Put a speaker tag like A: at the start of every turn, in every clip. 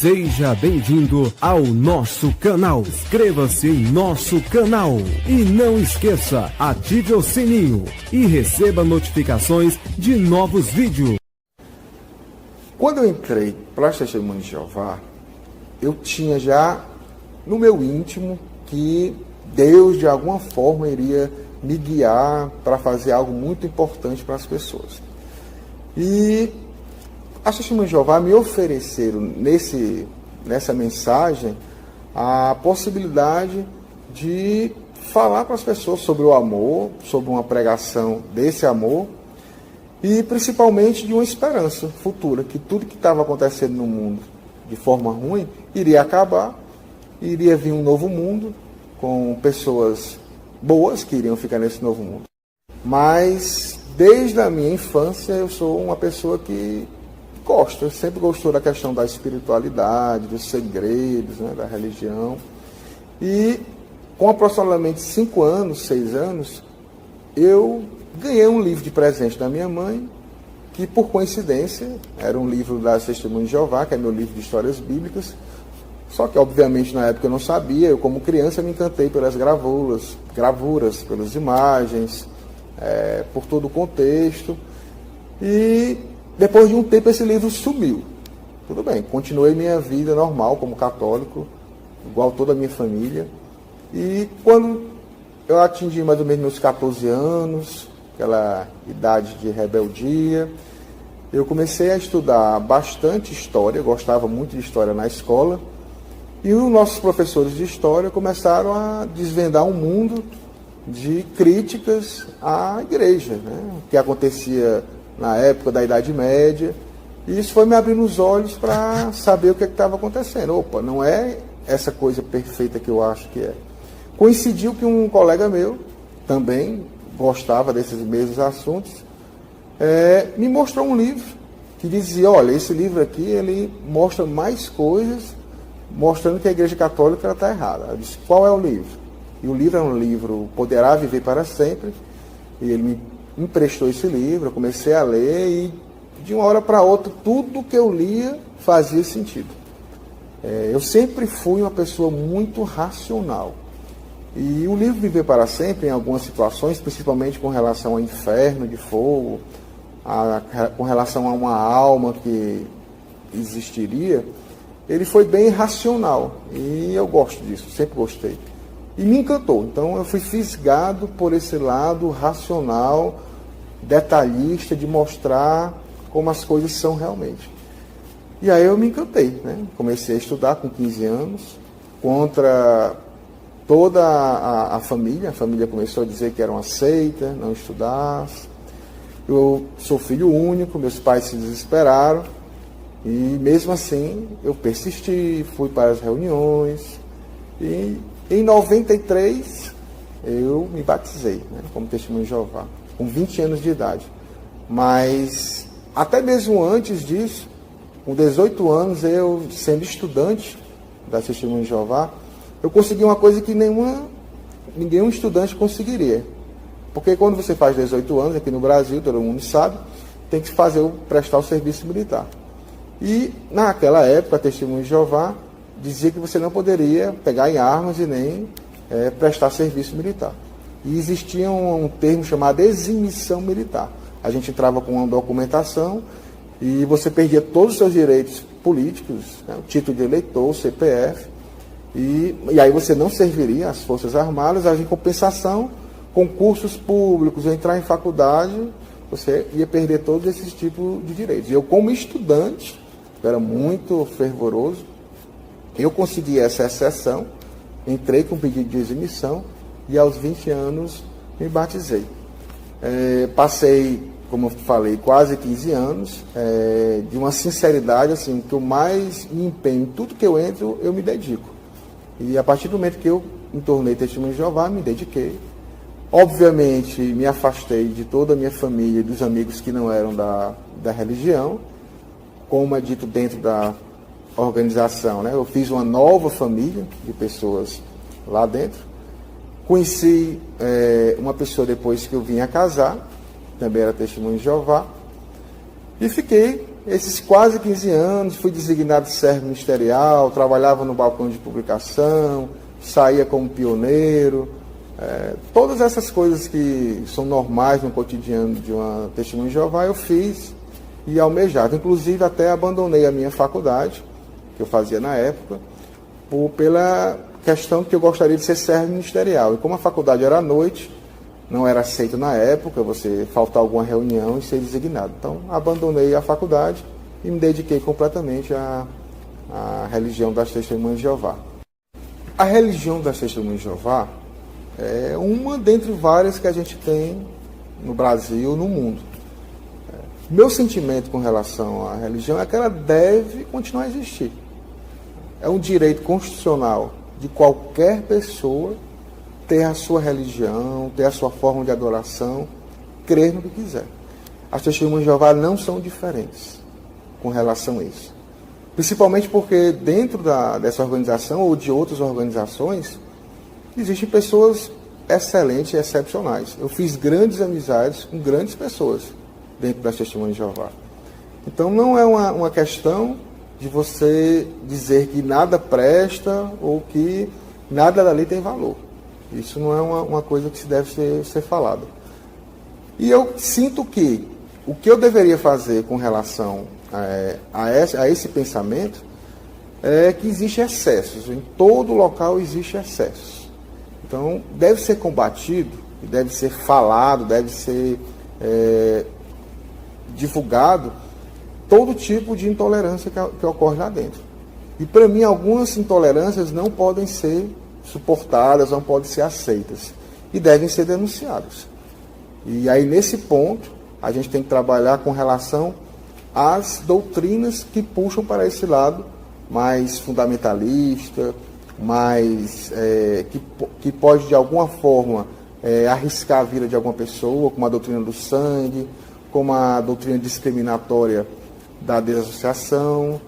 A: Seja bem-vindo ao nosso canal. Inscreva-se em nosso canal. E não esqueça, ative o sininho e receba notificações de novos vídeos.
B: Quando eu entrei para as Testemunhas de Jeová, eu tinha já no meu íntimo que Deus de alguma forma iria me guiar para fazer algo muito importante para as pessoas. E as Testemunhas de Jeová me ofereceram nessa mensagem a possibilidade de falar para as pessoas sobre o amor, sobre uma pregação desse amor e principalmente de uma esperança futura, que tudo que estava acontecendo no mundo de forma ruim iria acabar, iria vir um novo mundo com pessoas boas que iriam ficar nesse novo mundo. Mas desde a minha infância eu sou uma pessoa que sempre gostou da questão da espiritualidade, dos segredos, né, da religião. E com aproximadamente 5 anos, 6 anos, eu ganhei um livro de presente da minha mãe, que por coincidência era um livro das Testemunhas de Jeová, que é meu livro de histórias bíblicas. Só que obviamente na época eu não sabia, eu como criança me encantei pelas gravuras, pelas imagens, por todo o contexto. E depois de um tempo esse livro sumiu. Tudo bem, continuei minha vida normal como católico, igual toda a minha família. E quando eu atingi mais ou menos meus 14 anos, aquela idade de rebeldia, eu comecei a estudar bastante história, gostava muito de história na escola. E os nossos professores de história começaram a desvendar um mundo de críticas à igreja, né? O que acontecia na época da Idade Média, e isso foi me abrindo os olhos para saber o que estava acontecendo. Opa, não é essa coisa perfeita que eu acho que é. Coincidiu que um colega meu, também gostava desses mesmos assuntos, me mostrou um livro que dizia, olha, esse livro aqui, ele mostra mais coisas, mostrando que a Igreja Católica está errada. Eu disse, qual é o livro? E o livro é um livro Poderá Viver para Sempre, e ele me emprestou esse livro, eu comecei a ler e de uma hora para outra tudo que eu lia fazia sentido. Eu sempre fui uma pessoa muito racional. E o livro Viver para Sempre, em algumas situações, principalmente com relação ao inferno de fogo, com relação a uma alma que existiria, ele foi bem racional. E eu gosto disso, sempre gostei. E me encantou. Então eu fui fisgado por esse lado racional, detalhista, de mostrar como as coisas são realmente. E aí eu me encantei, né? Comecei a estudar com 15 anos, contra toda a família. A família começou a dizer que era uma seita, não estudasse. Eu sou filho único, meus pais se desesperaram. E mesmo assim eu persisti, fui para as reuniões. E em 93 eu me batizei, né, como Testemunha de Jeová, com 20 anos de idade. Mas até mesmo antes disso, com 18 anos, eu sendo estudante da Testemunha de Jeová, eu consegui uma coisa que nenhum estudante conseguiria. Porque quando você faz 18 anos, aqui no Brasil, todo mundo sabe, tem que prestar o serviço militar. E naquela época, a Testemunha de Jeová dizia que você não poderia pegar em armas e nem prestar serviço militar. E existia um termo chamado eximissão militar. A gente entrava com uma documentação e você perdia todos os seus direitos políticos, né, o título de eleitor, o CPF, e aí você não serviria às Forças Armadas, mas em compensação, concursos públicos, entrar em faculdade, você ia perder todos esses tipos de direitos. E eu, como estudante, era muito fervoroso, eu consegui essa exceção, entrei com pedido de eximissão e aos 20 anos me batizei. Passei, como eu falei, quase 15 anos, de uma sinceridade, assim, que eu mais me empenho em tudo que eu entro, eu me dedico. E a partir do momento que eu me tornei Testemunha de Jeová, me dediquei. Obviamente, me afastei de toda a minha família e dos amigos que não eram da religião, como é dito dentro da organização, né? Eu fiz uma nova família de pessoas lá dentro. Conheci uma pessoa depois que eu vim a casar, também era Testemunha de Jeová, e fiquei esses quase 15 anos, fui designado servo ministerial, trabalhava no balcão de publicação, saía como pioneiro, todas essas coisas que são normais no cotidiano de uma testemunha de Jeová, eu fiz e almejava. Inclusive, até abandonei a minha faculdade, que eu fazia na época, pela questão que eu gostaria de ser servo ministerial. E como a faculdade era à noite, não era aceito na época você faltar alguma reunião e ser designado. Então, abandonei a faculdade e me dediquei completamente à religião das Testemunhas de Jeová. A religião das Testemunhas de Jeová é uma dentre várias que a gente tem no Brasil, no mundo. Meu sentimento com relação à religião é que ela deve continuar a existir. É um direito constitucional de qualquer pessoa ter a sua religião, ter a sua forma de adoração, crer no que quiser. As Testemunhas de Jeová não são diferentes com relação a isso. Principalmente porque dentro dessa organização ou de outras organizações, existem pessoas excelentes e excepcionais. Eu fiz grandes amizades com grandes pessoas dentro das Testemunhas de Jeová. Então não é uma questão de você dizer que nada presta ou que nada dali tem valor. Isso não é uma coisa que se deve ser falada. E eu sinto que o que eu deveria fazer com relação a esse pensamento é que existe excessos. Em todo local existe excessos. Então, deve ser combatido, deve ser falado, deve ser divulgado todo tipo de intolerância que ocorre lá dentro. E, para mim, algumas intolerâncias não podem ser suportadas, não podem ser aceitas e devem ser denunciadas. E aí, nesse ponto, a gente tem que trabalhar com relação às doutrinas que puxam para esse lado mais fundamentalista, mais que pode, de alguma forma, arriscar a vida de alguma pessoa, como a doutrina do sangue, como a doutrina discriminatória da desassociação,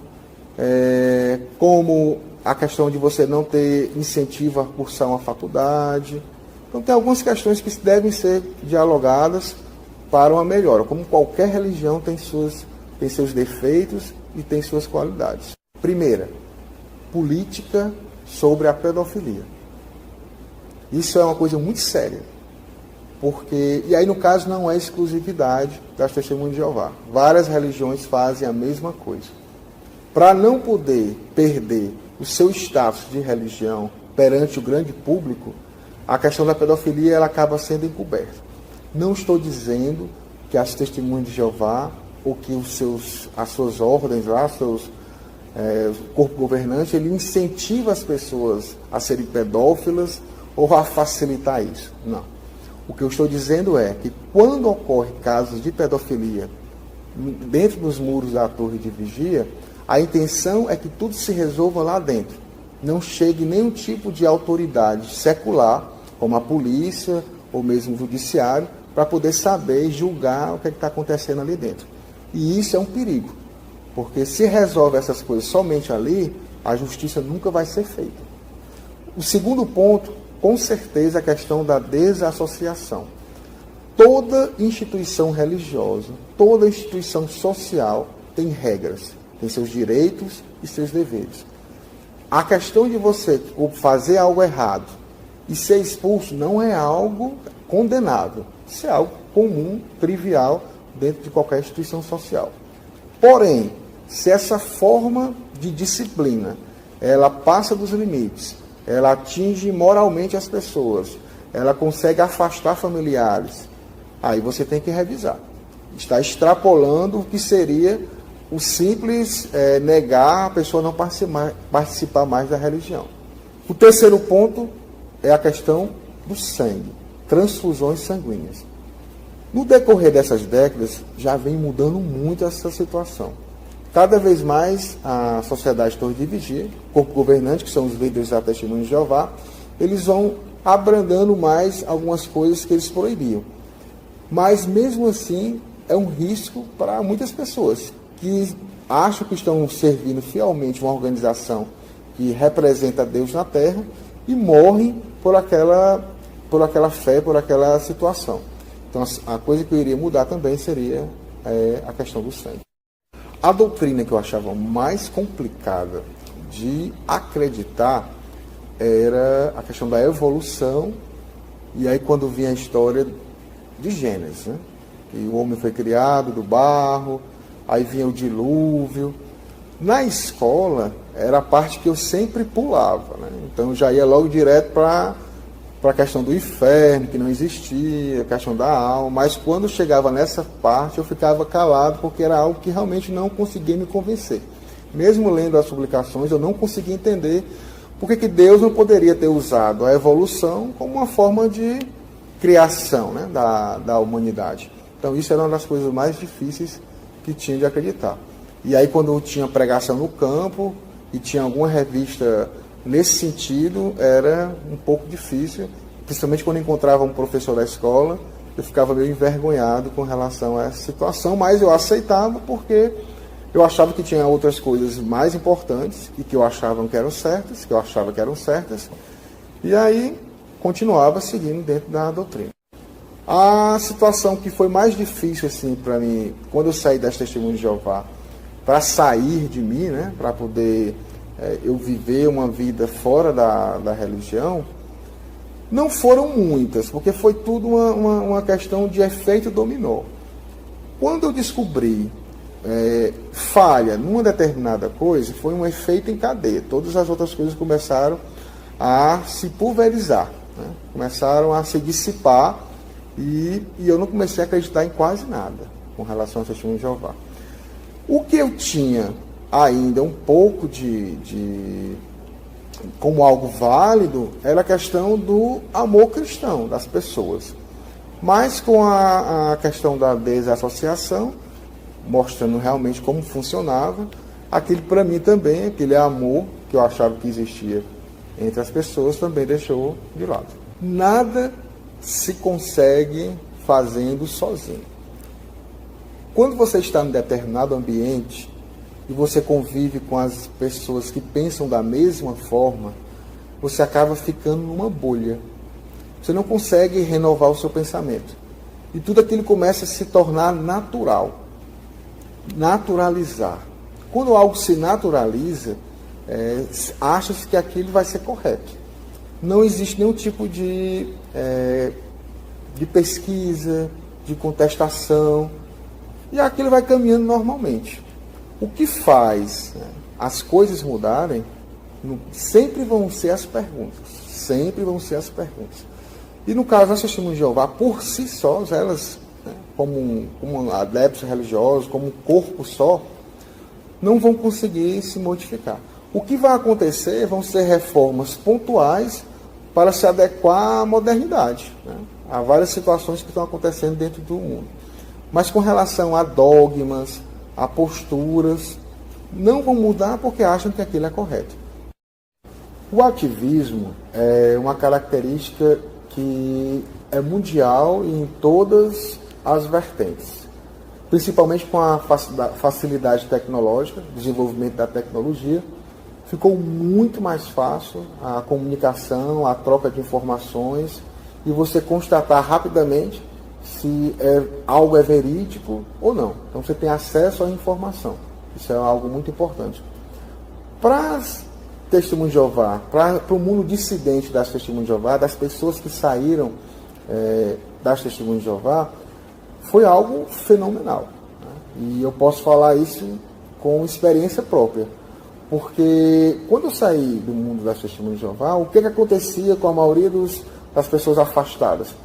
B: como a questão de você não ter incentivo a cursar uma faculdade. Então, tem algumas questões que devem ser dialogadas para uma melhora. Como qualquer religião tem seus defeitos e tem suas qualidades. Primeira, política sobre a pedofilia. Isso é uma coisa muito séria. E aí, no caso, não é exclusividade das Testemunhas de Jeová. Várias religiões fazem a mesma coisa. Para não poder perder o seu status de religião perante o grande público, a questão da pedofilia ela acaba sendo encoberta. Não estou dizendo que as Testemunhas de Jeová ou que as suas ordens lá, o corpo governante, ele incentiva as pessoas a serem pedófilas ou a facilitar isso. Não. O que eu estou dizendo é que quando ocorre casos de pedofilia dentro dos muros da torre de vigia, a intenção é que tudo se resolva lá dentro. Não chegue nenhum tipo de autoridade secular, como a polícia ou mesmo o judiciário, para poder saber e julgar o que está acontecendo ali dentro. E isso é um perigo, porque se resolve essas coisas somente ali, a justiça nunca vai ser feita. O segundo ponto, com certeza, é a questão da desassociação. Toda instituição religiosa, toda instituição social tem regras, tem seus direitos e seus deveres. A questão de você fazer algo errado e ser expulso não é algo condenável. Isso é algo comum, trivial, dentro de qualquer instituição social. Porém, se essa forma de disciplina, ela passa dos limites, ela atinge moralmente as pessoas, ela consegue afastar familiares, aí você tem que revisar. Está extrapolando o que seria o simples negar a pessoa não participar mais da religião. O terceiro ponto é a questão do sangue, transfusões sanguíneas. No decorrer dessas décadas, já vem mudando muito essa situação. Cada vez mais a Sociedade Torre de Vigia, o corpo governante, que são os líderes da Testemunha de Jeová, eles vão abrandando mais algumas coisas que eles proibiam. Mas, mesmo assim, é um risco para muitas pessoas que acham que estão servindo fielmente uma organização que representa Deus na Terra e morrem por aquela fé, por aquela situação. Então, a coisa que eu iria mudar também seria a questão do sangue. A doutrina que eu achava mais complicada de acreditar era a questão da evolução, e aí quando vinha a história de Gênesis, né? Que o homem foi criado do barro, aí vinha o dilúvio. Na escola, era a parte que eu sempre pulava, né? Então eu já ia logo direto para a questão do inferno, que não existia, a questão da alma, mas quando chegava nessa parte eu ficava calado, porque era algo que realmente não conseguia me convencer. Mesmo lendo as publicações, eu não conseguia entender por que Deus não poderia ter usado a evolução como uma forma de criação, né, da humanidade. Então isso era uma das coisas mais difíceis que tinha de acreditar. E aí quando eu tinha pregação no campo e tinha alguma revista nesse sentido, era um pouco difícil, principalmente quando eu encontrava um professor da escola, eu ficava meio envergonhado com relação a essa situação, mas eu aceitava porque eu achava que tinha outras coisas mais importantes e que eu achava que eram certas, e aí continuava seguindo dentro da doutrina. A situação que foi mais difícil assim para mim, quando eu saí das Testemunhas de Jeová, para sair de mim, né, para poder eu viver uma vida fora da religião, não foram muitas, porque foi tudo uma questão de efeito dominó. Quando eu descobri falha numa determinada coisa, foi um efeito em cadeia. Todas as outras coisas começaram a se pulverizar, né? Começaram a se dissipar, e eu não comecei a acreditar em quase nada com relação ao Testemunho de Jeová. O que eu tinha ainda um pouco como algo válido era a questão do amor cristão das pessoas. Mas com a questão da desassociação, mostrando realmente como funcionava, aquilo para mim também, aquele amor que eu achava que existia entre as pessoas, também deixou de lado. Nada se consegue fazendo sozinho. Quando você está em determinado ambiente e você convive com as pessoas que pensam da mesma forma, você acaba ficando numa bolha. Você não consegue renovar o seu pensamento. E tudo aquilo começa a se tornar natural. Naturalizar. Quando algo se naturaliza, acha-se que aquilo vai ser correto. Não existe nenhum tipo de pesquisa, de contestação, e aquilo vai caminhando normalmente. O que faz as coisas mudarem sempre vão ser as perguntas. Sempre vão ser as perguntas. E no caso das Testemunhas de Jeová, por si só, elas, como adeptos religiosos, como um corpo só, não vão conseguir se modificar. O que vai acontecer vão ser reformas pontuais para se adequar à modernidade, né? Há várias situações que estão acontecendo dentro do mundo. Mas com relação a dogmas, a posturas, não vão mudar porque acham que aquilo é correto. O ativismo é uma característica que é mundial em todas as vertentes, principalmente com a facilidade tecnológica, desenvolvimento da tecnologia. Ficou muito mais fácil a comunicação, a troca de informações e você constatar rapidamente se algo é verídico ou não. Então você tem acesso à informação. Isso é algo muito importante. Para as Testemunhas de Jeová, para o mundo dissidente das Testemunhas de Jeová, das pessoas que saíram das Testemunhas de Jeová, foi algo fenomenal, né? E eu posso falar isso com experiência própria. Porque quando eu saí do mundo das Testemunhas de Jeová, o que acontecia com a maioria das pessoas afastadas?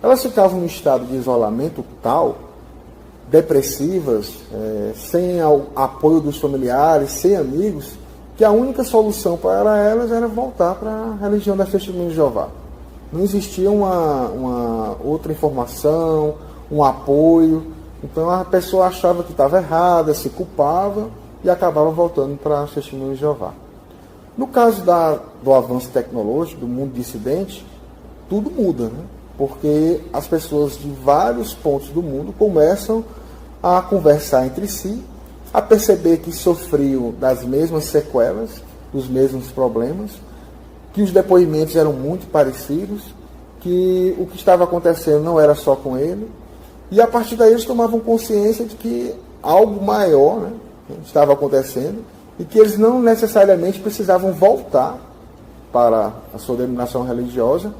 B: Elas ficavam em estado de isolamento tal, depressivas, sem apoio dos familiares, sem amigos, que a única solução para elas era voltar para a religião das Testemunhas de Jeová. Não existia uma outra informação, um apoio. Então a pessoa achava que estava errada, se culpava e acabava voltando para as Testemunhas de Jeová. No caso do avanço tecnológico, do mundo dissidente, tudo muda, né? Porque as pessoas de vários pontos do mundo começam a conversar entre si, a perceber que sofriam das mesmas sequelas, dos mesmos problemas, que os depoimentos eram muito parecidos, que o que estava acontecendo não era só com ele, e a partir daí eles tomavam consciência de que algo maior, né, estava acontecendo e que eles não necessariamente precisavam voltar para a sua denominação religiosa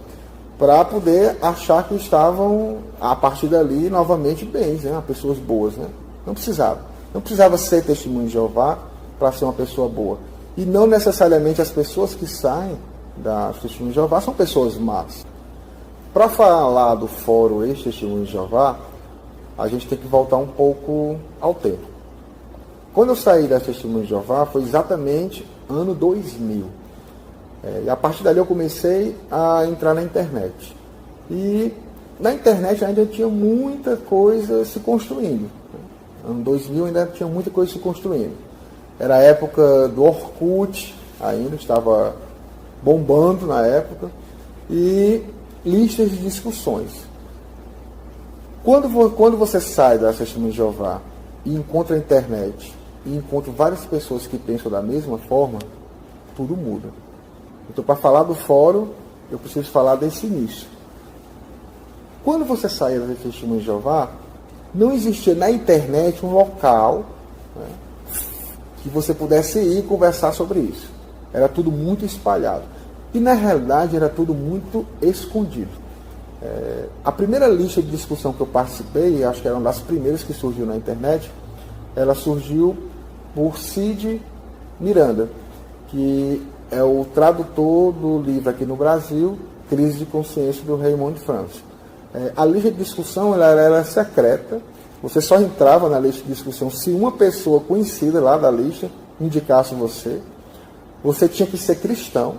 B: para poder achar que estavam, a partir dali, novamente bens, né? Pessoas boas. Né? Não precisava. Não precisava ser testemunho de Jeová para ser uma pessoa boa. E não necessariamente as pessoas que saem da Testemunho de Jeová são pessoas más. Para falar do fórum ex-Testemunho de Jeová, a gente tem que voltar um pouco ao tempo. Quando eu saí da Testemunho de Jeová foi exatamente ano 2000. E a partir dali eu comecei a entrar na internet. E na internet ainda tinha muita coisa se construindo. Ano 2000 ainda tinha muita coisa se construindo. Era a época do Orkut, ainda estava bombando na época, e listas de discussões. Quando você sai da Testemunho de Jeová e encontra a internet, e encontra várias pessoas que pensam da mesma forma, tudo muda. Então, para falar do fórum, eu preciso falar desse início. Quando você saía da Testemunho de Jeová, não existia na internet um local, né, que você pudesse ir conversar sobre isso. Era tudo muito espalhado. E, na realidade, era tudo muito escondido. A primeira lista de discussão que eu participei, acho que era uma das primeiras que surgiu na internet, ela surgiu por Cid Miranda, que é o tradutor do livro aqui no Brasil, Crise de Consciência, do Raymond France. A lista de discussão ela era secreta, você só entrava na lista de discussão se uma pessoa conhecida lá da lista indicasse você. Você tinha que ser cristão,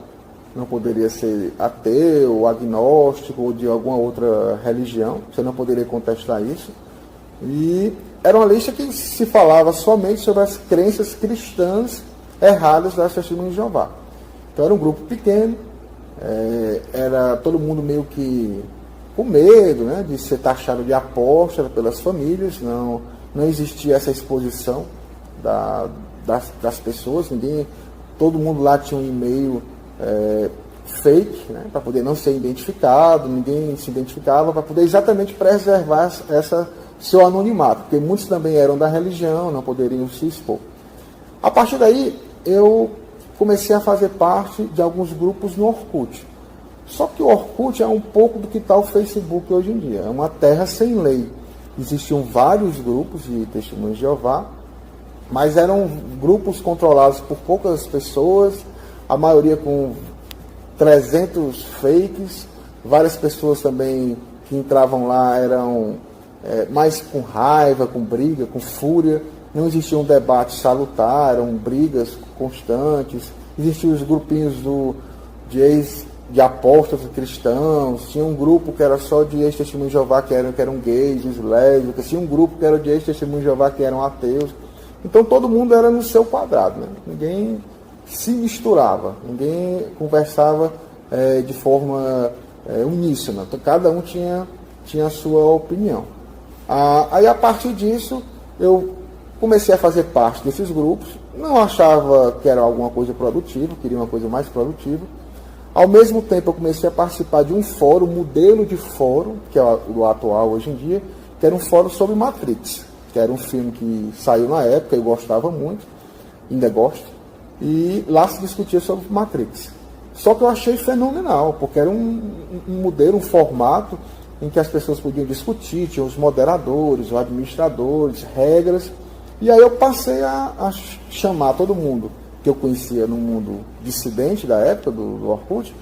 B: não poderia ser ateu, agnóstico ou de alguma outra religião, você não poderia contestar isso. E era uma lista que se falava somente sobre as crenças cristãs erradas da Testemunho de Jeová. Então era um grupo pequeno, era todo mundo meio que com medo, né, de ser taxado de apóstolo pelas famílias, não existia essa exposição das pessoas, todo mundo lá tinha um e-mail fake, né, para poder não ser identificado, ninguém se identificava, para poder exatamente preservar seu anonimato, porque muitos também eram da religião, não poderiam se expor. A partir daí, eu comecei a fazer parte de alguns grupos no Orkut. Só que o Orkut é um pouco do que está o Facebook hoje em dia. É uma terra sem lei. Existiam vários grupos de Testemunhos de Jeová, mas eram grupos controlados por poucas pessoas, a maioria com 300 fakes. Várias pessoas também que entravam lá eram mais com raiva, com briga, com fúria. Não existia um debate salutar, eram brigas constantes. Existiam os grupinhos de apóstolos cristãos, tinha um grupo que era só de ex-testemunhos de Jeová, que eram gays, lésbicas, tinha um grupo que era de ex-testemunhos de Jeová, que eram ateus. Então todo mundo era no seu quadrado, né? Ninguém se misturava, ninguém conversava de forma uníssona, então, cada um tinha a sua opinião. Aí a partir disso eu comecei a fazer parte desses grupos, não achava que era alguma coisa produtiva, queria uma coisa mais produtiva. Ao mesmo tempo, eu comecei a participar de um fórum, modelo de fórum, que é o atual hoje em dia, que era um fórum sobre Matrix, que era um filme que saiu na época, eu gostava muito, ainda gosto, e lá se discutia sobre Matrix. Só que eu achei fenomenal, porque era um modelo, um formato em que as pessoas podiam discutir, tinha os moderadores, os administradores, regras, e aí eu passei a chamar todo mundo que eu conhecia no mundo dissidente da época do Orkut,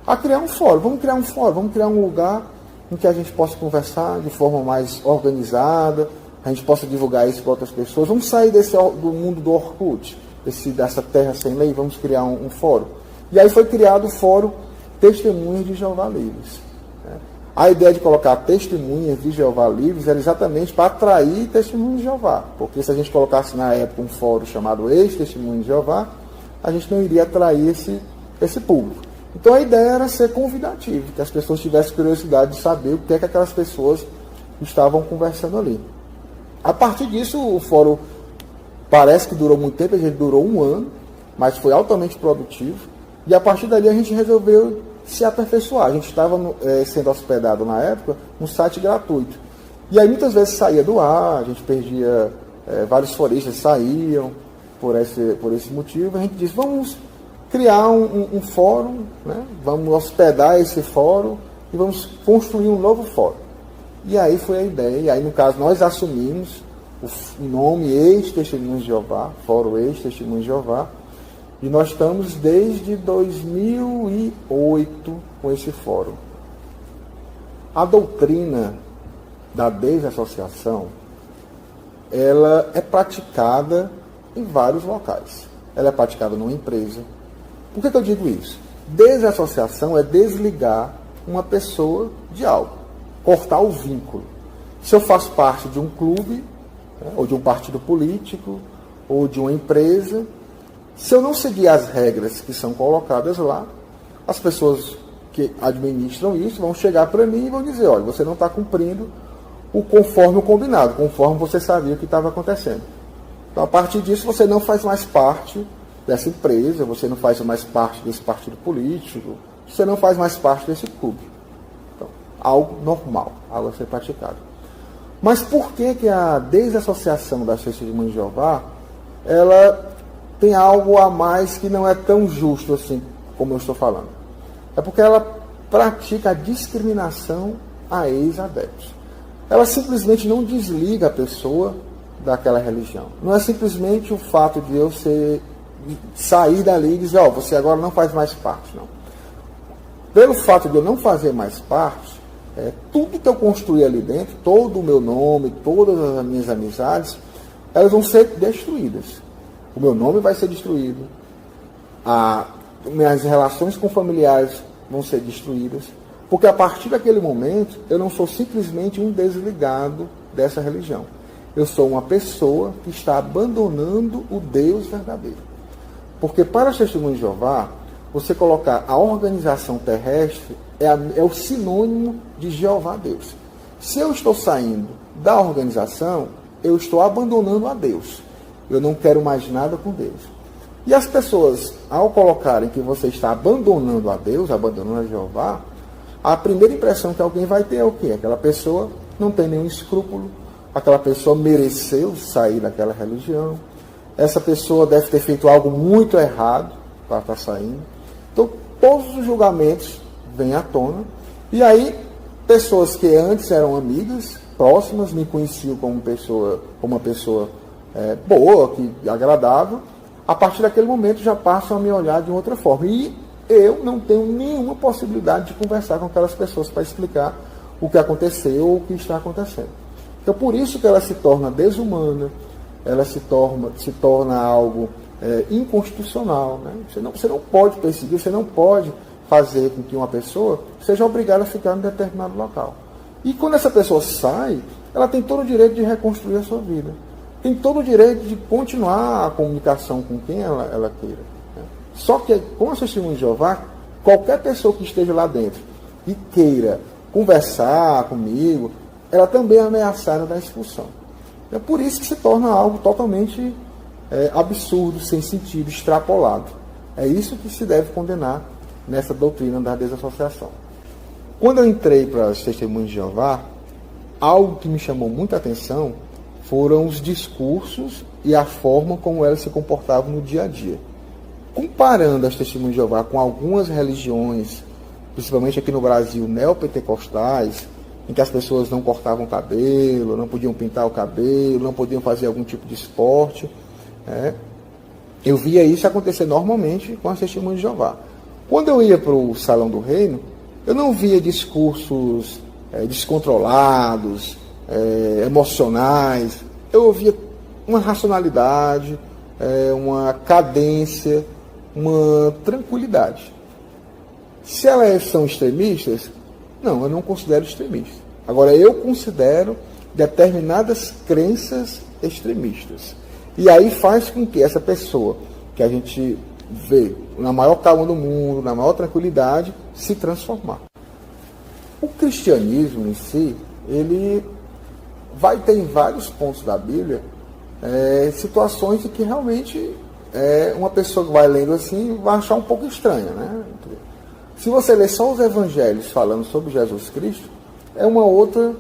B: a criar um fórum. Vamos criar um fórum, vamos criar um lugar em que a gente possa conversar de forma mais organizada, a gente possa divulgar isso para outras pessoas. Vamos sair do mundo do Orkut, dessa terra sem lei, vamos criar um fórum. E aí foi criado o fórum Testemunhas de Jeová Livres. A ideia de colocar Testemunhas de Jeová Livres era exatamente para atrair Testemunhos de Jeová. Porque se a gente colocasse na época um fórum chamado Ex-Testemunhos de Jeová, a gente não iria atrair esse público. Então a ideia era ser convidativo, que as pessoas tivessem curiosidade de saber o que é que aquelas pessoas estavam conversando ali. A partir disso, o fórum parece que durou muito tempo, a gente durou 1 ano, mas foi altamente produtivo. E a partir dali a gente resolveu se aperfeiçoar. A gente estava sendo hospedado na época num site gratuito. E aí muitas vezes saía do ar, a gente perdia vários foristas saíam por esse motivo. A gente disse, vamos criar um fórum, né? Vamos hospedar esse fórum e vamos construir um novo fórum. E aí foi a ideia. E aí, no caso, nós assumimos o nome Ex-Testemunhos de Jeová, Fórum Ex-Testemunhos de Jeová, e nós estamos desde 2008 com esse fórum. A doutrina da desassociação, ela é praticada em vários locais. Ela é praticada numa empresa. Por que eu digo isso? Desassociação é desligar uma pessoa de algo, cortar o vínculo. Se eu faço parte de um clube, né, ou de um partido político, ou de uma empresa, se eu não seguir as regras que são colocadas lá, as pessoas que administram isso vão chegar para mim e vão dizer, olha, você não está cumprindo conforme o combinado, conforme você sabia o que estava acontecendo. Então, a partir disso, você não faz mais parte dessa empresa, você não faz mais parte desse partido político, você não faz mais parte desse clube. Então, algo normal, algo a ser praticado. Mas por que a desassociação das Testemunhas de Jeová, ela tem algo a mais que não é tão justo assim, como eu estou falando? É porque ela pratica a discriminação a ex-adeptos. Ela simplesmente não desliga a pessoa daquela religião. Não é simplesmente o fato de eu sair dali e dizer, ó, você agora não faz mais parte, não. Pelo fato de eu não fazer mais parte, tudo que eu construí ali dentro, todo o meu nome, todas as minhas amizades, elas vão ser destruídas. O meu nome vai ser destruído, minhas relações com familiares vão ser destruídas, porque a partir daquele momento, eu não sou simplesmente um desligado dessa religião. Eu sou uma pessoa que está abandonando o Deus verdadeiro. Porque para as Testemunhas de Jeová, você colocar a organização terrestre é o sinônimo de Jeová Deus. Se eu estou saindo da organização, eu estou abandonando a Deus. Eu não quero mais nada com Deus. E as pessoas, ao colocarem que você está abandonando a Deus, abandonando a Jeová, a primeira impressão que alguém vai ter é o quê? Aquela pessoa não tem nenhum escrúpulo, aquela pessoa mereceu sair daquela religião, essa pessoa deve ter feito algo muito errado para estar saindo. Então, todos os julgamentos vêm à tona, e aí, pessoas que antes eram amigas, próximas, me conheciam como uma pessoa boa, agradável, a partir daquele momento já passam a me olhar de outra forma. E eu não tenho nenhuma possibilidade de conversar com aquelas pessoas para explicar o que aconteceu ou o que está acontecendo. Então, por isso que ela se torna desumana, ela se torna algo inconstitucional. Né? Você não pode perseguir, você não pode fazer com que uma pessoa seja obrigada a ficar em determinado local. E quando essa pessoa sai, ela tem todo o direito de reconstruir a sua vida. Tem todo o direito de continuar a comunicação com quem ela queira. Né? Só que, com as Testemunhas de Jeová, qualquer pessoa que esteja lá dentro e queira conversar comigo, ela também é ameaçada da expulsão. É por isso que se torna algo totalmente absurdo, sem sentido, extrapolado. É isso que se deve condenar nessa doutrina da desassociação. Quando eu entrei para as Testemunhas de Jeová, algo que me chamou muita atenção foram os discursos e a forma como elas se comportavam no dia a dia. Comparando as Testemunhas de Jeová com algumas religiões, principalmente aqui no Brasil, neopentecostais, em que as pessoas não cortavam cabelo, não podiam pintar o cabelo, não podiam fazer algum tipo de esporte, eu via isso acontecer normalmente com as Testemunhas de Jeová. Quando eu ia para o Salão do Reino, eu não via discursos descontrolados, emocionais. Eu ouvia uma racionalidade, uma cadência, uma tranquilidade. Se elas são extremistas, não, eu não considero extremista. Agora, eu considero determinadas crenças extremistas. E aí faz com que essa pessoa, que a gente vê na maior calma do mundo, na maior tranquilidade, se transformar. O cristianismo em si, ele vai ter em vários pontos da Bíblia situações em que realmente uma pessoa que vai lendo assim vai achar um pouco estranha, né? Se você ler só os evangelhos falando sobre Jesus Cristo, é uma outra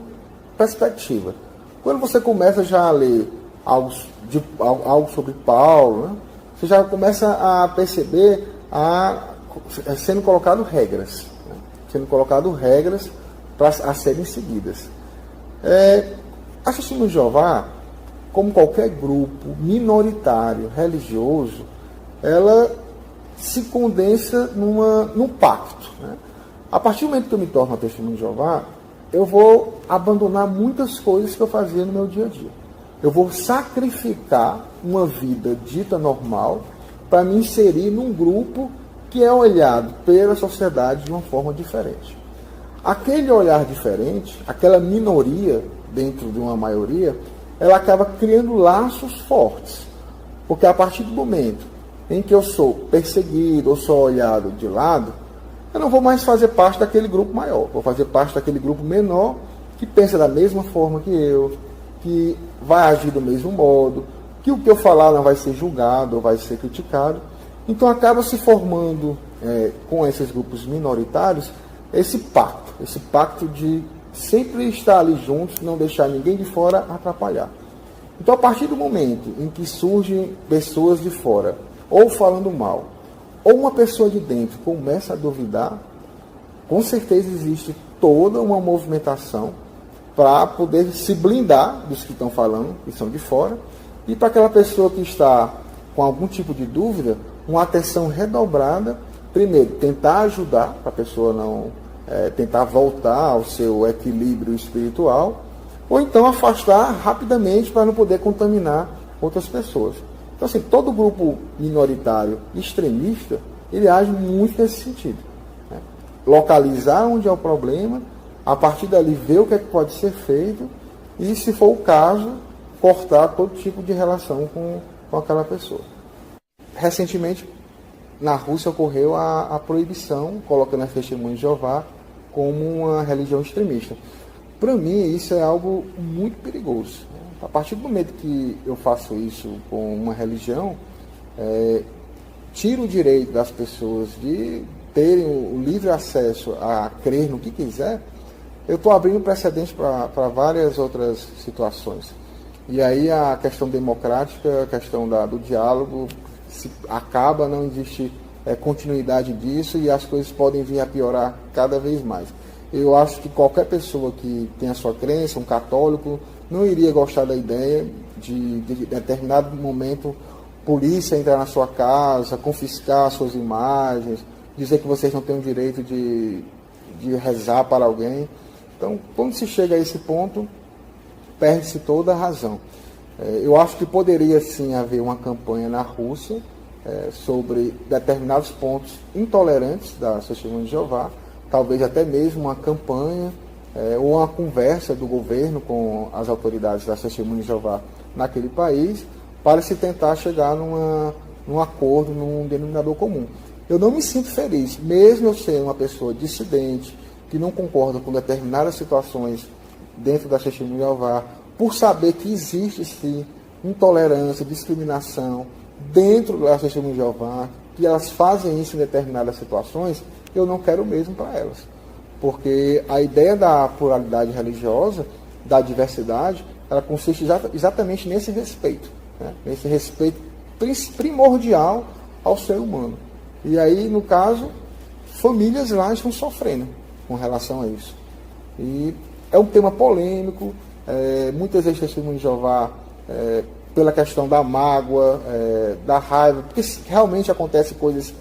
B: perspectiva. Quando você começa já a ler algo sobre Paulo, né? Você já começa a perceber sendo colocado regras, né? Sendo colocado regras a serem seguidas. A Testemunha de Jeová, como qualquer grupo minoritário religioso, ela se condensa num pacto, né? A partir do momento que eu me torno uma Testemunha de Jeová, eu vou abandonar muitas coisas que eu fazia no meu dia a dia. Eu vou sacrificar uma vida dita normal para me inserir num grupo que é olhado pela sociedade de uma forma diferente. Aquele olhar diferente, aquela minoria dentro de uma maioria, ela acaba criando laços fortes. Porque a partir do momento em que eu sou perseguido ou sou olhado de lado, eu não vou mais fazer parte daquele grupo maior. Vou fazer parte daquele grupo menor que pensa da mesma forma que eu, que vai agir do mesmo modo, que o que eu falar não vai ser julgado ou vai ser criticado. Então acaba se formando, com esses grupos minoritários, esse pacto de sempre estar ali juntos, não deixar ninguém de fora atrapalhar. Então, a partir do momento em que surgem pessoas de fora, ou falando mal, ou uma pessoa de dentro começa a duvidar, com certeza existe toda uma movimentação para poder se blindar dos que estão falando, que são de fora, e para aquela pessoa que está com algum tipo de dúvida, uma atenção redobrada, primeiro, tentar ajudar, para a pessoa não tentar voltar ao seu equilíbrio espiritual, ou então afastar rapidamente para não poder contaminar outras pessoas. Então, assim, todo grupo minoritário extremista, ele age muito nesse sentido, né? Localizar onde é o problema, a partir dali ver o que é que pode ser feito e, se for o caso, cortar todo tipo de relação com aquela pessoa. Recentemente, na Rússia ocorreu a proibição, colocando a Testemunha de Jeová como uma religião extremista. Para mim, isso é algo muito perigoso. A partir do momento que eu faço isso com uma religião, tiro o direito das pessoas de terem o livre acesso a crer no que quiser, eu estou abrindo precedente para várias outras situações. E aí a questão democrática, a questão do diálogo, acaba, não existe continuidade disso e as coisas podem vir a piorar cada vez mais. Eu acho que qualquer pessoa que tem a sua crença, um católico, não iria gostar da ideia de determinado momento, polícia entrar na sua casa, confiscar suas imagens, dizer que vocês não têm o direito de rezar para alguém. Então, quando se chega a esse ponto, perde-se toda a razão. Eu acho que poderia sim haver uma campanha na Rússia sobre determinados pontos intolerantes da Testemunha de Jeová, talvez até mesmo uma campanha ou uma conversa do governo com as autoridades da Testemunha de Jeová naquele país, para se tentar chegar num acordo, num denominador comum. Eu não me sinto feliz, mesmo eu sendo uma pessoa dissidente, que não concorda com determinadas situações dentro da Testemunha de Jeová, por saber que existe sim intolerância, discriminação dentro da Testemunha de Jeová, que elas fazem isso em determinadas situações, eu não quero o mesmo para elas. Porque a ideia da pluralidade religiosa, da diversidade, ela consiste exatamente nesse respeito, né? Nesse respeito primordial ao ser humano. E aí, no caso, famílias lá estão sofrendo com relação a isso. E é um tema polêmico, muitas vezes Testemunha de Jeová, pela questão da mágoa, da raiva, porque realmente acontecem coisas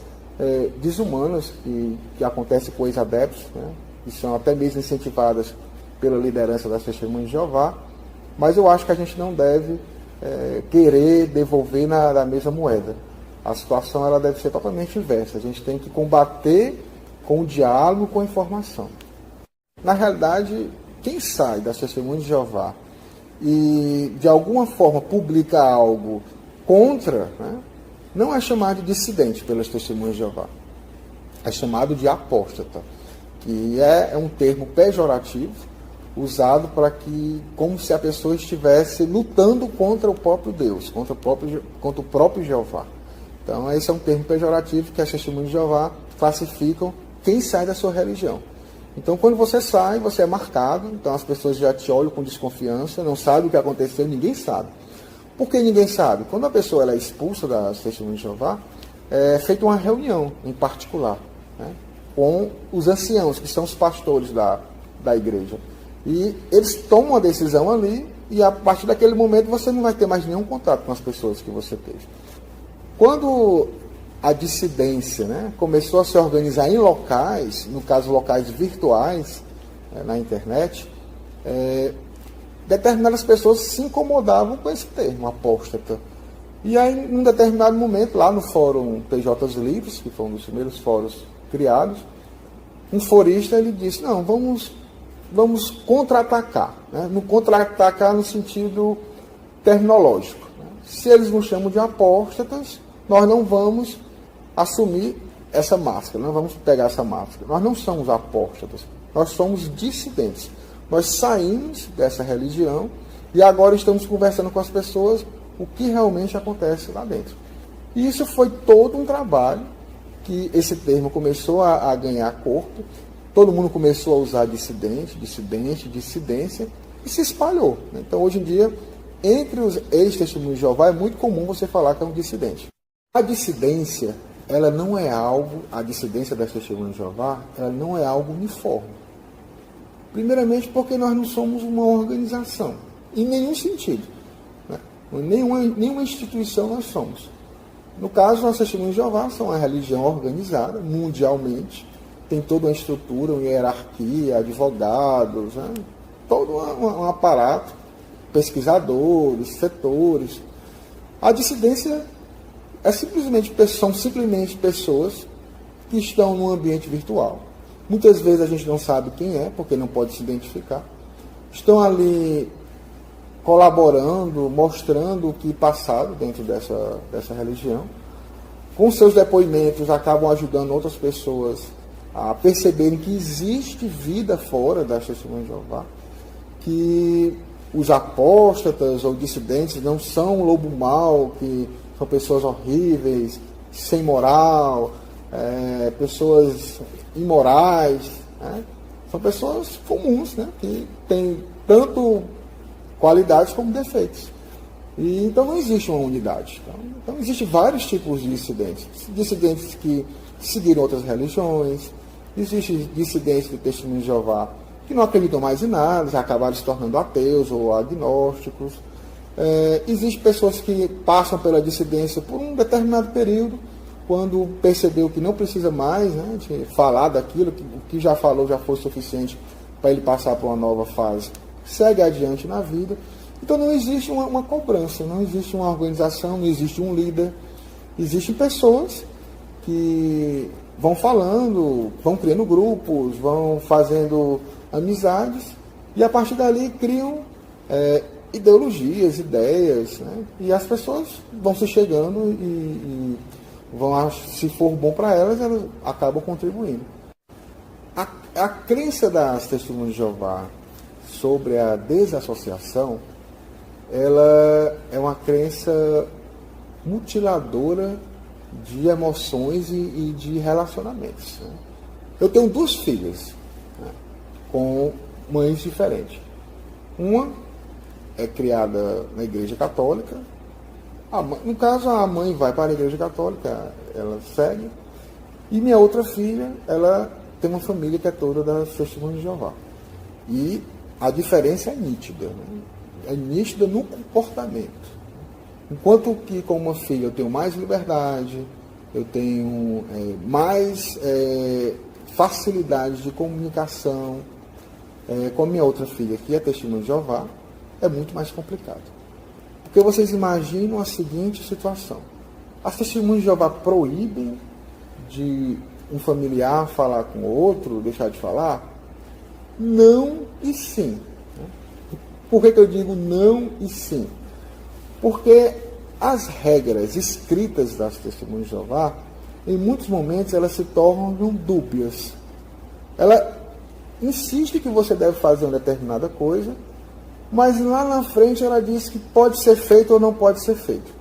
B: desumanas que acontecem com ex-adeptos, né? Que são até mesmo incentivadas pela liderança das Testemunhas de Jeová, mas eu acho que a gente não deve querer devolver na mesma moeda. A situação ela deve ser totalmente inversa. A gente tem que combater com o diálogo, com a informação. Na realidade, quem sai das Testemunhas de Jeová e de alguma forma publica algo contra, né, não é chamado de dissidente pelas Testemunhas de Jeová. É chamado de apóstata, que é um termo pejorativo usado para que, como se a pessoa estivesse lutando contra o próprio Deus, contra o próprio Jeová. Então, esse é um termo pejorativo que as Testemunhas de Jeová classificam quem sai da sua religião. Então, quando você sai, você é marcado, então as pessoas já te olham com desconfiança, não sabem o que aconteceu, ninguém sabe. Por que ninguém sabe? Quando a pessoa ela é expulsa das Testemunhas de Jeová, é feita uma reunião em particular, né, com os anciãos, que são os pastores da igreja. E eles tomam uma decisão ali, e a partir daquele momento você não vai ter mais nenhum contato com as pessoas que você teve. Quando a dissidência, né, começou a se organizar em locais, no caso locais virtuais, na internet, determinadas pessoas se incomodavam com esse termo, apóstata. E aí, num determinado momento, lá no Fórum PJs Livres, que foi um dos primeiros fóruns criados, um forista ele disse, não, vamos contra-atacar, né? No contra-atacar no sentido terminológico. Né? Se eles nos chamam de apóstatas, nós não vamos assumir essa máscara, não vamos pegar essa máscara. Nós não somos apóstatas, nós somos dissidentes. Nós saímos dessa religião e agora estamos conversando com as pessoas o que realmente acontece lá dentro. E isso foi todo um trabalho que esse termo começou a ganhar corpo, todo mundo começou a usar dissidência, e se espalhou. Então, hoje em dia, entre os ex-testemunhos de Jeová, é muito comum você falar que é um dissidente. A dissidência, ela não é algo, a dissidência das testemunhas de Jeová, ela não é algo uniforme. Primeiramente porque nós não somos uma organização, em nenhum sentido. Né? Nenhuma instituição nós somos. No caso, as Testemunhas de Jeová são uma religião organizada mundialmente, tem toda uma estrutura, uma hierarquia, advogados, né? Todo um aparato, pesquisadores, setores. A dissidência são simplesmente pessoas que estão num ambiente virtual. Muitas vezes a gente não sabe quem é, porque não pode se identificar. Estão ali colaborando, mostrando o que passaram dentro dessa religião. Com seus depoimentos, acabam ajudando outras pessoas a perceberem que existe vida fora das Testemunhas de Jeová, que os apóstatas ou dissidentes não são lobo mau, que são pessoas horríveis, sem moral, pessoas imorais, né? São pessoas comuns, né? Que têm tanto qualidades como defeitos. E, então não existe uma unidade. Então existem vários tipos de dissidentes. Dissidentes que seguiram outras religiões, existem dissidentes de Testemunhos de Jeová que não acreditam mais em nada, já acabaram se tornando ateus ou agnósticos. Existem pessoas que passam pela dissidência por um determinado período, quando percebeu que não precisa mais, né, de falar daquilo, que o que já falou já foi suficiente para ele passar para uma nova fase, segue adiante na vida. Então não existe uma cobrança, não existe uma organização, não existe um líder. Existem pessoas que vão falando, vão criando grupos, vão fazendo amizades, e a partir dali criam ideologias, ideias, né, e as pessoas vão se chegando e se for bom para elas, elas acabam contribuindo. A crença das Testemunhas de Jeová sobre a desassociação, ela é uma crença mutiladora de emoções e de relacionamentos. Né? Eu tenho 2 filhas, né, com mães diferentes. Uma é criada na Igreja Católica. No caso, a mãe vai para a Igreja Católica, ela segue. E minha outra filha, ela tem uma família que é toda das Testemunhas de Jeová. E a diferença é nítida, né? É nítida no comportamento. Enquanto que com uma filha eu tenho mais liberdade, eu tenho mais facilidade de comunicação, com a minha outra filha, que é Testemunha de Jeová, é muito mais complicado. Porque vocês imaginam a seguinte situação. As Testemunhas de Jeová proíbem de um familiar falar com o outro, deixar de falar? Não e sim. Por que eu digo não e sim? Porque as regras escritas das Testemunhas de Jeová, em muitos momentos, elas se tornam dúbias. Ela insiste que você deve fazer uma determinada coisa, mas lá na frente ela diz que pode ser feito ou não pode ser feito.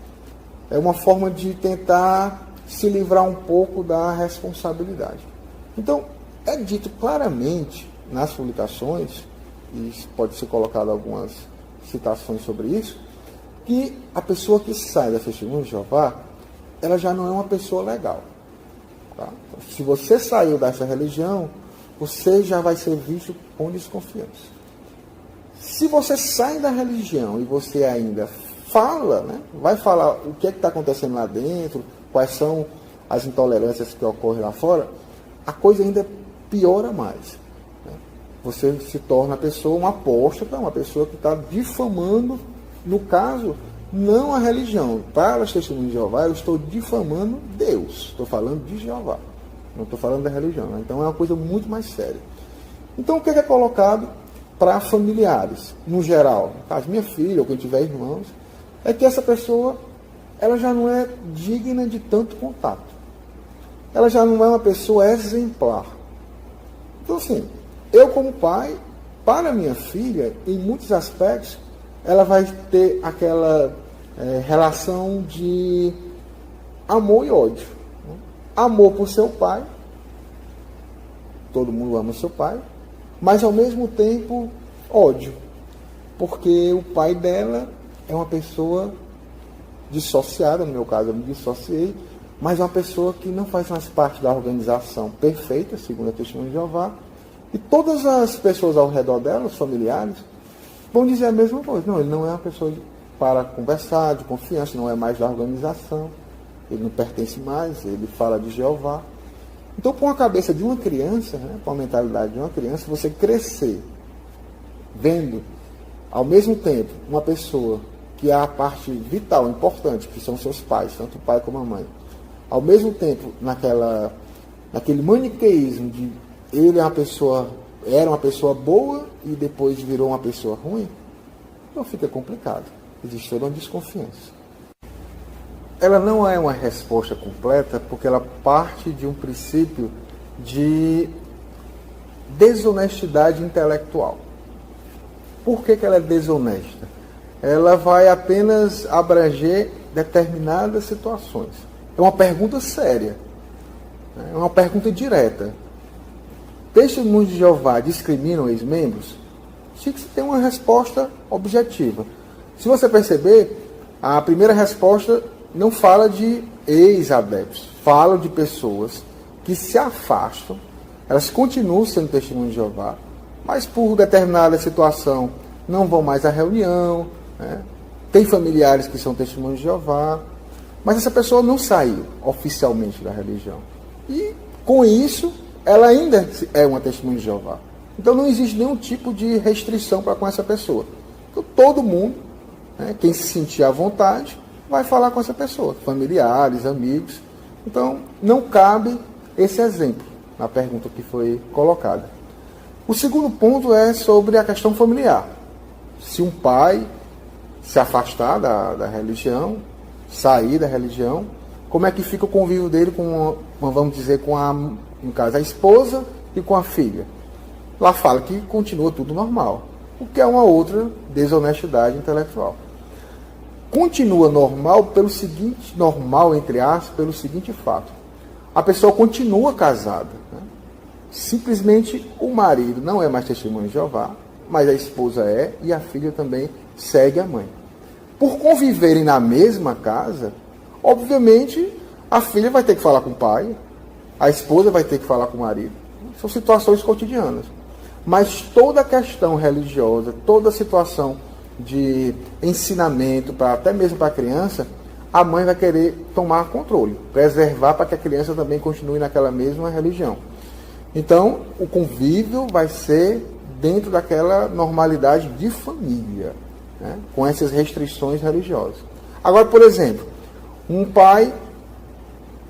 B: É uma forma de tentar se livrar um pouco da responsabilidade. Então, é dito claramente nas publicações, e pode ser colocado algumas citações sobre isso, que a pessoa que sai da Testemunha de Jeová, ela já não é uma pessoa legal. Tá? Se você saiu dessa religião, você já vai ser visto com desconfiança. Se você sai da religião e você ainda fala, né, vai falar o que é que está acontecendo lá dentro, quais são as intolerâncias que ocorrem lá fora, a coisa ainda piora mais. Né? Você se torna a pessoa uma apóstata, uma pessoa que está difamando, no caso, não a religião. Para as Testemunhas de Jeová, eu estou difamando Deus. Estou falando de Jeová. Não estou falando da religião. Né? Então é uma coisa muito mais séria. Então o que é colocado para familiares, no geral, no caso minha filha ou quem tiver irmãos, é que essa pessoa ela já não é digna de tanto contato. Ela já não é uma pessoa exemplar. Então assim, eu como pai, para minha filha, em muitos aspectos, ela vai ter aquela relação de amor e ódio. Né? Amor por seu pai, todo mundo ama seu pai, mas ao mesmo tempo ódio, porque o pai dela é uma pessoa dissociada, no meu caso eu me dissociei, mas é uma pessoa que não faz mais parte da organização perfeita, segundo a Testemunha de Jeová, e todas as pessoas ao redor dela, os familiares, vão dizer a mesma coisa. Não, ele não é uma pessoa para conversar, de confiança, não é mais da organização, ele não pertence mais, ele fala de Jeová. Então, com a cabeça de uma criança, né, com a mentalidade de uma criança, você crescer vendo, ao mesmo tempo, uma pessoa que é a parte vital, importante, que são seus pais, tanto o pai como a mãe, ao mesmo tempo, naquele maniqueísmo de ele era uma pessoa boa e depois virou uma pessoa ruim, então fica complicado. Existe toda uma desconfiança. Ela não é uma resposta completa porque ela parte de um princípio de desonestidade intelectual. Por que ela é desonesta? Ela vai apenas abranger determinadas situações. É uma pergunta séria, é uma pergunta direta. Testemunhas de Jeová discriminam ex-membros? Tinha que ter uma resposta objetiva. Se você perceber, a primeira resposta não fala de ex-adeptos, fala de pessoas que se afastam, elas continuam sendo testemunhas de Jeová, mas por determinada situação não vão mais à reunião, né? Tem familiares que são testemunhas de Jeová, mas essa pessoa não saiu oficialmente da religião. E com isso, ela ainda é uma testemunha de Jeová. Então não existe nenhum tipo de restrição para com essa pessoa. Então todo mundo, né, quem se sentir à vontade, vai falar com essa pessoa, familiares, amigos. Então, não cabe esse exemplo na pergunta que foi colocada. O segundo ponto é sobre a questão familiar. Se um pai se afastar da religião, sair da religião, como é que fica o convívio dele com, vamos dizer, no caso, a esposa e com a filha? Lá fala que continua tudo normal, o que é uma outra desonestidade intelectual. Continua normal pelo seguinte, normal entre aspas, pelo seguinte fato. A pessoa continua casada. Né? Simplesmente o marido não é mais testemunha de Jeová, mas a esposa é e a filha também segue a mãe. Por conviverem na mesma casa, obviamente a filha vai ter que falar com o pai, a esposa vai ter que falar com o marido. São situações cotidianas. Mas toda a questão religiosa, toda a situação de ensinamento, até mesmo para a criança, a mãe vai querer tomar controle, preservar para que a criança também continue naquela mesma religião. Então, o convívio vai ser dentro daquela normalidade de família, né, com essas restrições religiosas. Agora, por exemplo, um pai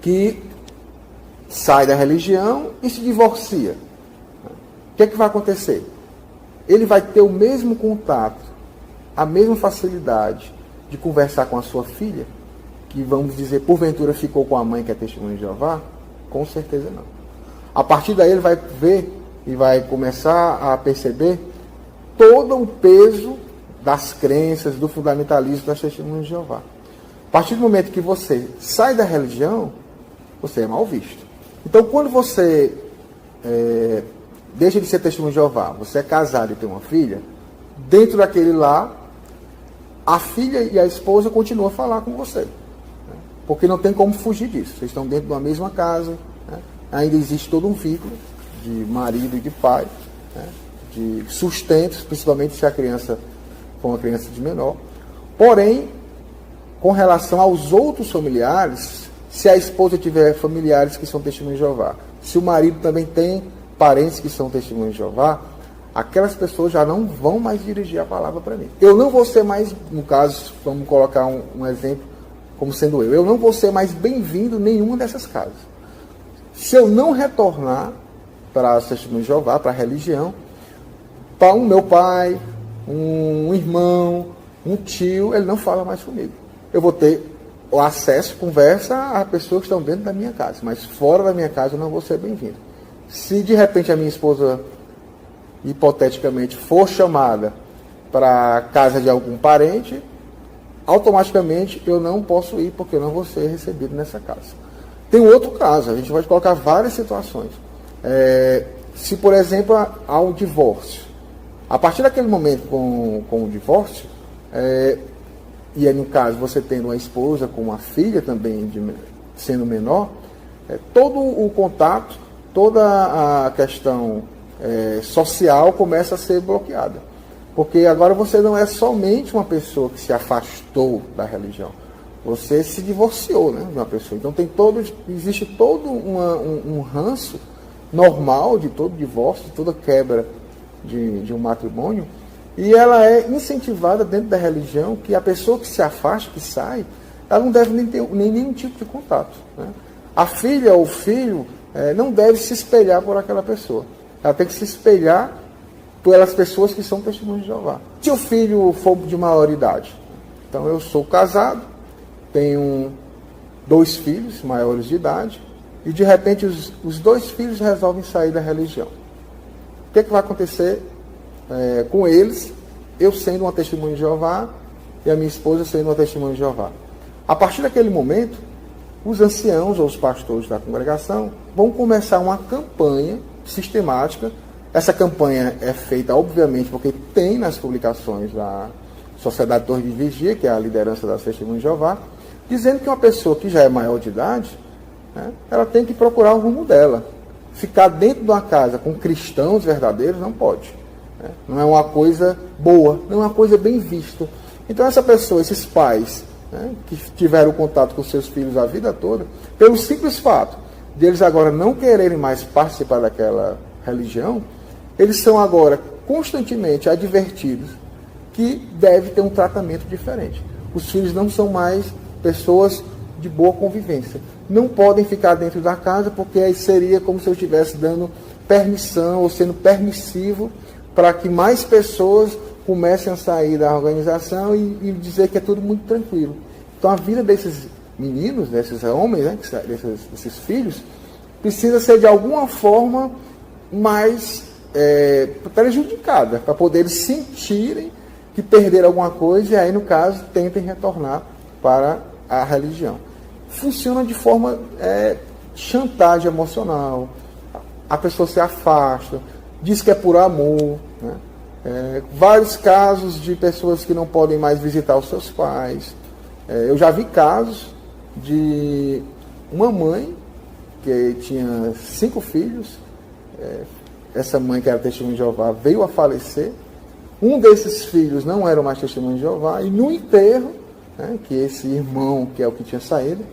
B: que sai da religião e se divorcia. O que é que vai acontecer? Ele vai ter o mesmo contato, a mesma facilidade de conversar com a sua filha, que, vamos dizer, porventura ficou com a mãe que é testemunha de Jeová? Com certeza não. A partir daí ele vai ver e vai começar a perceber todo o peso das crenças, do fundamentalismo das testemunhas de Jeová. A partir do momento que você sai da religião, você é mal visto. Então, quando você deixa de ser testemunha de Jeová, você é casado e tem uma filha, dentro daquele lá, a filha e a esposa continuam a falar com você, né? Porque não tem como fugir disso. Vocês estão dentro de uma mesma casa, né? Ainda existe todo um vínculo de marido e de pai, né? De sustento, principalmente se a criança for uma criança de menor. Porém, com relação aos outros familiares, se a esposa tiver familiares que são testemunhas de Jeová, se o marido também tem parentes que são testemunhas de Jeová, aquelas pessoas já não vão mais dirigir a palavra para mim. Eu não vou ser mais, no caso, vamos colocar um exemplo como sendo eu não vou ser mais bem-vindo em nenhuma dessas casas. Se eu não retornar para as testemunhas de Jeová, para a religião, para um meu pai, um irmão, um tio, ele não fala mais comigo. Eu vou ter o acesso, conversa a pessoas que estão dentro da minha casa, mas fora da minha casa eu não vou ser bem-vindo. Se de repente a minha esposa, hipoteticamente, for chamada para a casa de algum parente, automaticamente eu não posso ir, porque eu não vou ser recebido nessa casa. Tem um outro caso, a gente vai colocar várias situações. Se, por exemplo, há um divórcio, a partir daquele momento com o divórcio, e aí, no caso, você tendo uma esposa com uma filha também sendo menor, todo o contato, toda a questão social começa a ser bloqueada. Porque agora você não é somente uma pessoa que se afastou da religião, você se divorciou, né, de uma pessoa. Então existe todo um ranço normal de todo divórcio, de toda quebra de um matrimônio, e ela é incentivada dentro da religião que a pessoa que se afasta, que sai, ela não deve nem ter nenhum tipo de contato, né? A filha ou o filho não deve se espelhar por aquela pessoa. Ela tem que se espelhar pelas pessoas que são testemunhas de Jeová. Se o filho for de maior idade, então eu sou casado, tenho 2 filhos maiores de idade, e de repente os 2 filhos resolvem sair da religião. O que vai acontecer com eles, eu sendo uma testemunha de Jeová e a minha esposa sendo uma testemunha de Jeová? A partir daquele momento, os anciãos ou os pastores da congregação vão começar uma campanha sistemática. Essa campanha é feita, obviamente, porque tem nas publicações da Sociedade Torre de Vigia, que é a liderança das testemunhas de Jeová, dizendo que uma pessoa que já é maior de idade, né, ela tem que procurar o rumo dela. Ficar dentro de uma casa com cristãos verdadeiros não pode. Né? Não é uma coisa boa, não é uma coisa bem vista. Então essa pessoa, esses pais, né, que tiveram contato com seus filhos a vida toda, pelo simples fato de eles agora não quererem mais participar daquela religião, eles são agora constantemente advertidos que deve ter um tratamento diferente. Os filhos não são mais pessoas de boa convivência. Não podem ficar dentro da casa, porque aí seria como se eu estivesse dando permissão ou sendo permissivo para que mais pessoas comecem a sair da organização e dizer que é tudo muito tranquilo. Então a vida desses meninos, desses homens, né, desses filhos, precisa ser de alguma forma mais prejudicada, para poder eles sentirem que perderam alguma coisa e aí, no caso, tentem retornar para a religião. Funciona de forma chantagem emocional, a pessoa se afasta, diz que é por amor, né? Vários casos de pessoas que não podem mais visitar os seus pais. Eu já vi casos de uma mãe que tinha 5 filhos, essa mãe que era testemunha de Jeová veio a falecer, um desses filhos não era mais testemunha de Jeová, e no enterro, né, que esse irmão, que é o que tinha saído,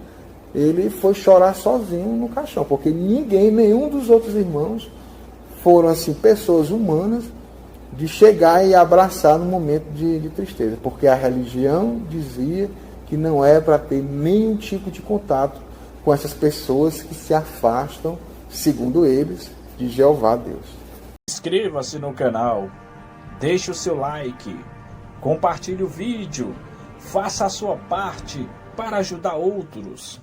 B: ele foi chorar sozinho no caixão, porque nenhum dos outros irmãos foram assim pessoas humanas de chegar e abraçar no momento de tristeza, porque a religião dizia que não é para ter nenhum tipo de contato com essas pessoas que se afastam, segundo eles, de Jeová Deus.
C: Inscreva-se no canal, deixe o seu like, compartilhe o vídeo, faça a sua parte para ajudar outros.